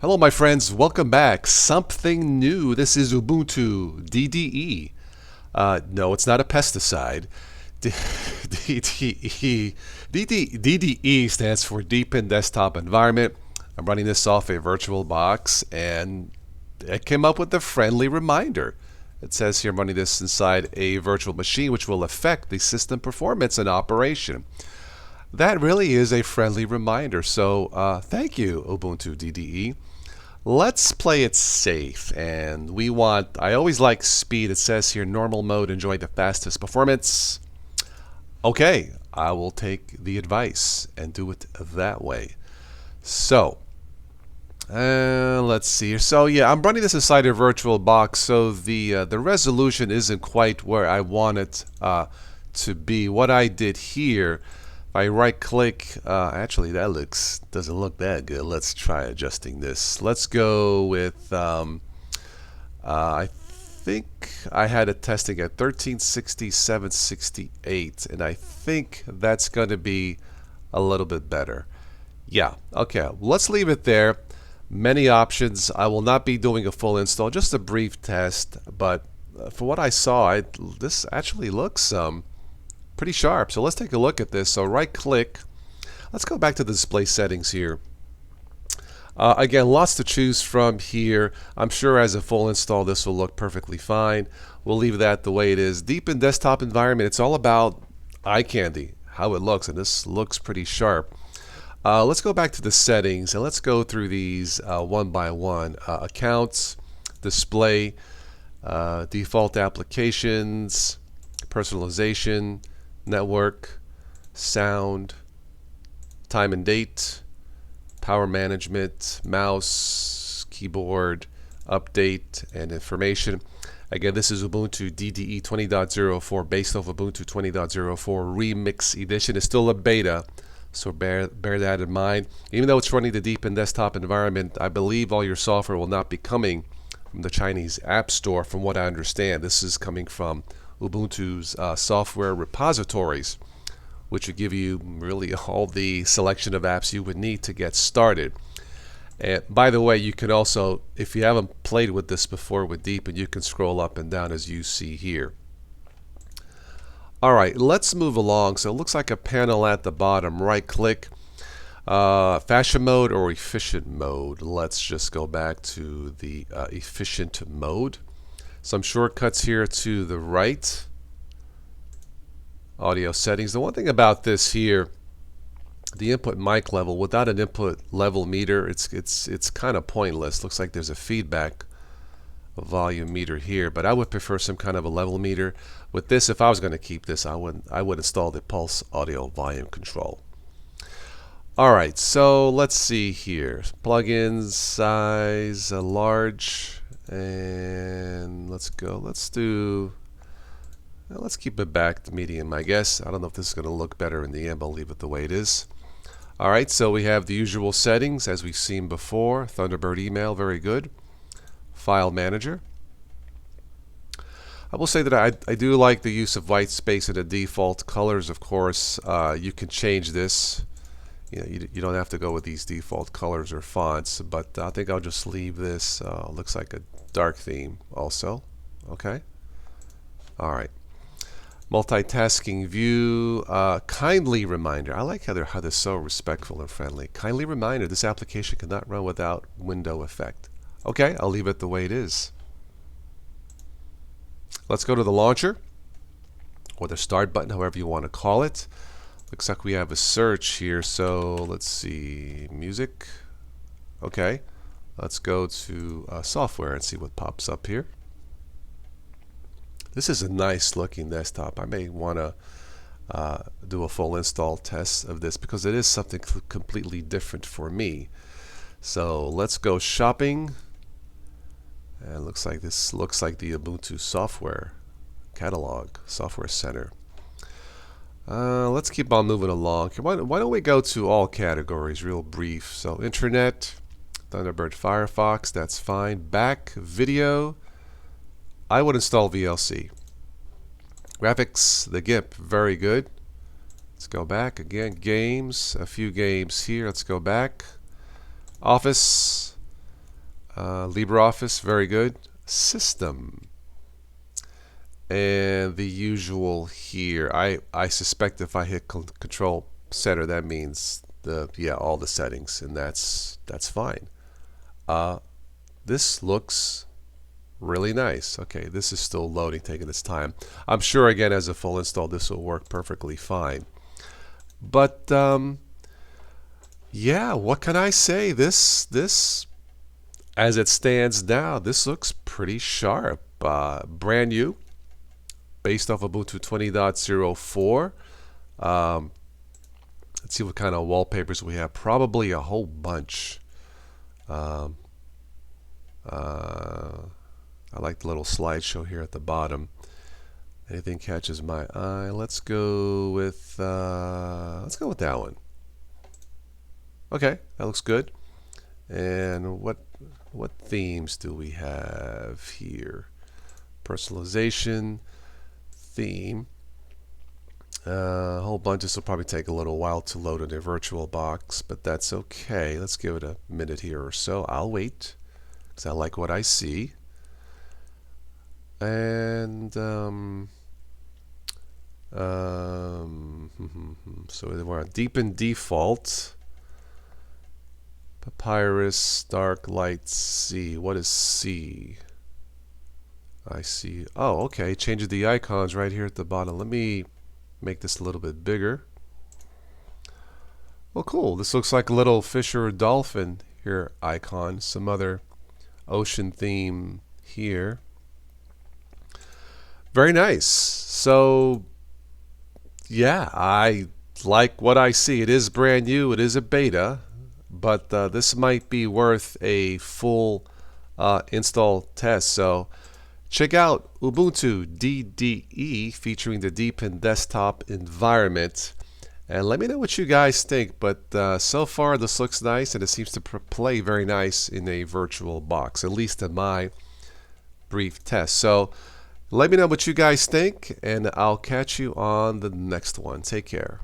Hello, my friends. Welcome back. Something new. This is Ubuntu DDE. No, it's not a pesticide. DDE stands for Deepen Desktop Environment. I'm running this off a virtual box, and it came up with a friendly reminder. It says here I'm running this inside a virtual machine, which will affect the system performance and operation. That really is a friendly reminder. So thank you, Ubuntu DDE. Let's play it safe, and I always like speed. It says here normal mode, enjoy the fastest performance. Okay, I will take the advice and do it that way. So let's see here. So yeah, I'm running this inside a virtual box, so the resolution isn't quite where I want it to be. What I did here, if I right click, actually that doesn't look that good. Let's try adjusting this. Let's go with I think I had it testing at 1360, 768, and I think that's going to be a little bit better. Yeah, okay, let's leave it there. Many options. I will not be doing a full install, just a brief test, but for what I saw, this actually looks pretty sharp. So let's take a look at this. So right click. Let's go back to the display settings here. Again, lots to choose from here. I'm sure as a full install this will look perfectly fine. We'll leave that the way it is. Deepen Desktop Environment. It's all about eye candy, how it looks, and this looks pretty sharp. Let's go back to the settings and let's go through these one by one. Accounts, display, default applications, personalization, network, sound, time and date, power management, mouse, keyboard, update, and information. Again, this is Ubuntu DDE 20.04 based off Ubuntu 20.04 Remix Edition. It's still a beta, so bear that in mind. Even though it's running the Deepen Desktop Environment, I believe all your software will not be coming from the Chinese App Store, from what I understand. This is coming from Ubuntu's software repositories, which would give you really all the selection of apps you would need to get started. And by the way, you can also, if you haven't played with this before with Deepen, you can scroll up and down as you see here. Alright, let's move along. So it looks like a panel at the bottom. Right click, fashion mode or efficient mode. Let's just go back to the efficient mode. Some shortcuts here to the right. Audio settings. The one thing about this here, the input mic level, without an input level meter, it's kind of pointless. Looks like there's a feedback volume meter here, but I would prefer some kind of a level meter. With this, if I was going to keep this, I would install the pulse audio volume control. Alright, so let's see here. Plugins, size, large, and let's keep it back to medium, I guess. I don't know if this is going to look better in the end, but I'll leave it the way it is. Alright, so we have the usual settings as we've seen before. Thunderbird email, very good. File manager. I will say that I do like the use of white space and the default colors. Of course, you can change this. You don't have to go with these default colors or fonts, but I think I'll just leave this. Looks like a dark theme also. Okay. Alright. Multitasking view, kindly reminder. I like how they're so respectful and friendly. Kindly reminder, this application cannot run without window effect. Okay, I'll leave it the way it is. Let's go to the launcher, or the start button, however you want to call it. Looks like we have a search here, so let's see, music. Okay, let's go to software and see what pops up here. This is a nice looking desktop. I may want to do a full install test of this because it is something completely different for me. So let's go shopping. And it looks like this looks like the Ubuntu software catalog, software center. Let's keep on moving along. Why don't we go to all categories real brief. So internet, Thunderbird, Firefox, that's fine. Back, video, I would install VLC. Graphics, the GIMP, very good. Let's go back again. Games, a few games here. Let's go back. Office, LibreOffice, very good. System. And the usual here. I suspect if I hit Control Center, that means all the settings, and that's fine. This looks really nice. Okay, this is still loading, taking its time. I'm sure again as a full install this will work perfectly fine. But yeah, what can I say? This as it stands now, this looks pretty sharp. Brand new, based off Ubuntu 20.04. Let's see what kind of wallpapers we have. Probably a whole bunch. I like the little slideshow here at the bottom. Anything catches my eye? Let's go with that one. Okay, that looks good. And what themes do we have here? Personalization, theme. A whole bunch. This will probably take a little while to load in a virtual box, but that's okay. Let's give it a minute here or so. I'll wait because I like what I see. And so we're on deepen default. Papyrus, dark light, C. What is C? I see. Oh, okay. Changes the icons right here at the bottom. Let me make this a little bit bigger. Well, cool. This looks like a little fish or a dolphin here icon. Some other ocean theme here. Very nice. So, yeah, I like what I see. It is brand new. It is a beta. But this might be worth a full install test. So check out Ubuntu DDE featuring the Deepin desktop environment. And let me know what you guys think. But so far this looks nice and it seems to play very nice in a virtual box, at least in my brief test. So let me know what you guys think and I'll catch you on the next one. Take care.